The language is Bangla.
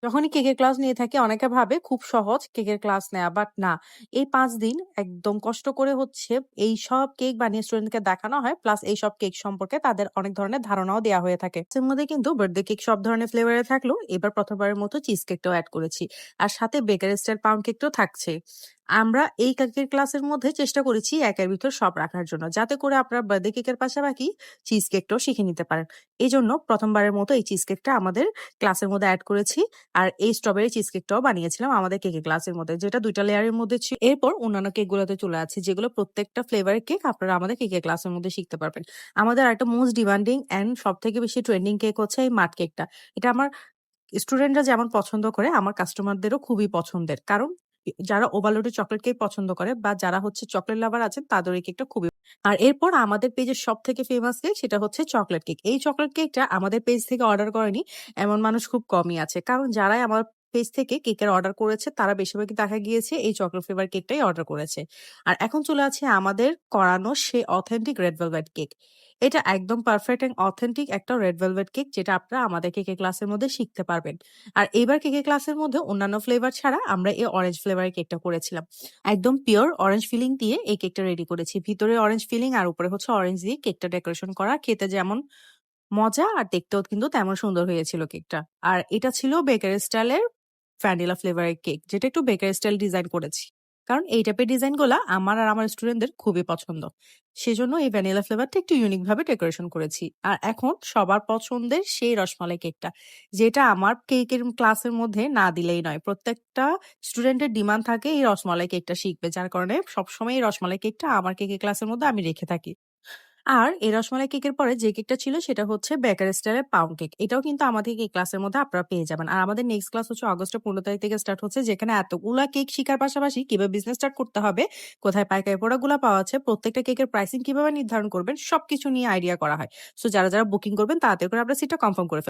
যখনই কেকের ক্লাস নিয়ে থাকি অনেকে ভাবে খুব সহজ কেকের ক্লাস নেওয়া, বাট না। এই 5 দিন একদম কষ্ট করে হচ্ছে এই সব কেক বানিয়ে স্টুডেন্টকে দেখানো হয়, প্লাস এই সব কেক সম্পর্কে তাদের অনেক ধরনের ধারণাও দেওয়া হয়ে থাকে। এর মধ্যে কিন্তু বার্থডে কেক সব ধরনের ফ্লেভারে থাকলেও এবার প্রথমবারের মতো চিজ কেকটাও অ্যাড করেছি, আর সাথে বেকারি স্টাইল পাউন্ড কেকটাও থাকছে। আমরা এই কেকের ক্লাসের মধ্যে চেষ্টা করেছি একের ভিতর সব রাখার জন্য, যাতে করে আপনার বার্থডে কেকের পাশাপাশি চিজ কেকটাও শিখে নিতে পারেন। এই জন্য প্রথমবারের মতো এই চিজ কেকটা আমাদের ক্লাসের মধ্যে অ্যাড করেছি। আর এই স্ট্রবেরি চিজ কেকটাও বানিয়েছিলাম আমাদের কেকের ক্লাসের মধ্যে, যেটা 2টা লেয়ারের মধ্যে ছিল। এরপর অন্যান্য কেক গুলোতে চলে আছে, যেগুলো প্রত্যেকটা ফ্লেভারের কেক আপনারা আমাদের কেকের ক্লাসের মধ্যে শিখতে পারবেন। আমাদের একটা মোস্ট ডিমান্ডিং এন্ড সব থেকে বেশি ট্রেন্ডিং কেক হচ্ছে এই মাড কেকটা। এটা আমার স্টুডেন্টরা যেমন পছন্দ করে, আমার কাস্টমারদেরও খুবই পছন্দের। কারণ যারা ওভারলোডেড চকলেট কেক পছন্দ করে বা যারা হচ্ছে চকলেট লাভার আছেন, তাদের এই কেকটা খুবই। আর এরপর আমাদের পেজের সব থেকে ফেমাস কেক সেটা হচ্ছে চকলেট কেক। এই চকলেট কেকটা আমাদের পেজ থেকে অর্ডার করেনি এমন মানুষ খুব কমই আছে, কারণ যারাই আমার পেজ থেকে কেকের অর্ডার করেছে তারা বেশিরভাগই দেখা গিয়েছে এই চকলেট ফ্লেভার কেকটাই অর্ডার করেছে। আর এখন চলে আছে আমাদের করানো সেই অথেন্টিক রেড ভেলভেট কেক। এটা একদম পারফেক্ট এন্ড অথেন্টিক একটা রেড ভেলভেট কেক, যেটা আপনারা আমাদের কেকের ক্লাসের মধ্যে শিখতে পারবেন। আর এবার কেকের ক্লাসের মধ্যে অন্যান্য ফ্লেভার ছাড়া আমরা এই অরেঞ্জ ফ্লেভারের কেকটা করেছিলাম। একদম পিওর অরেঞ্জ ফিলিং দিয়ে এই কেকটা রেডি করেছি। ভিতরে অরেঞ্জ ফিলিং আর উপরে হচ্ছে অরেঞ্জ দিয়ে কেকটা ডেকোরেশন করা। খেতে যেমন মজা আর দেখতেও কিন্তু তেমন সুন্দর হয়েছিল কেকটা। আর এটা ছিল বেকারি স্টাইলের ভ্যানিলা ফ্লেভারের কেক, যেটা একটু বেকারি স্টাইল ডিজাইন করেছি। কারণ এই টাইপের ডিজাইন গুলা আমার আর আমার স্টুডেন্টদের খুবই পছন্দ। সেজন্য এই ভ্যানিলা ফ্লেভারটা একটু ইউনিক ভাবে ডেকোরেশন করেছি। আর এখন সবার পছন্দের সেই রসমালাই কেকটা, যেটা আমার কেকের ক্লাসের মধ্যে না দিলেই নয়। প্রত্যেকটা স্টুডেন্টের ডিমান্ড থাকে এই রসমালাই কেকটা শিখবে, যার কারণে সবসময় এই রসমালাই কেকটা আমার কেকের ক্লাসের মধ্যে আমি রেখে থাকি। আর এই রসমালাই কেকের পরে যে কেকটা ছিল সেটা হচ্ছে বেকারি স্টাইলের পাউন্ড কেক। এটাও কিন্তু আমাদের এই ক্লাসের মধ্যে আপনারা পেয়ে যাবেন। আর আমাদের নেক্সট ক্লাস হচ্ছে অগস্টের 15 তারিখ থেকে স্টার্ট হচ্ছে, যেখানে এতগুলা কেক শিখার পাশাপাশি কিভাবে বিজনেস স্টার্ট করতে হবে, কোথায় পাইকারি প্রোডাক্ট গুলা পাওয়া আছে, প্রত্যেকটা কেকের প্রাইসিং কিভাবে নির্ধারণ করবেন, সবকিছু নিয়ে আইডিয়া করা হয়। সো যারা বুকিং করবেন তাড়াতাড়ি করে আপনার সিটটা কনফার্ম করে ফেলবেন।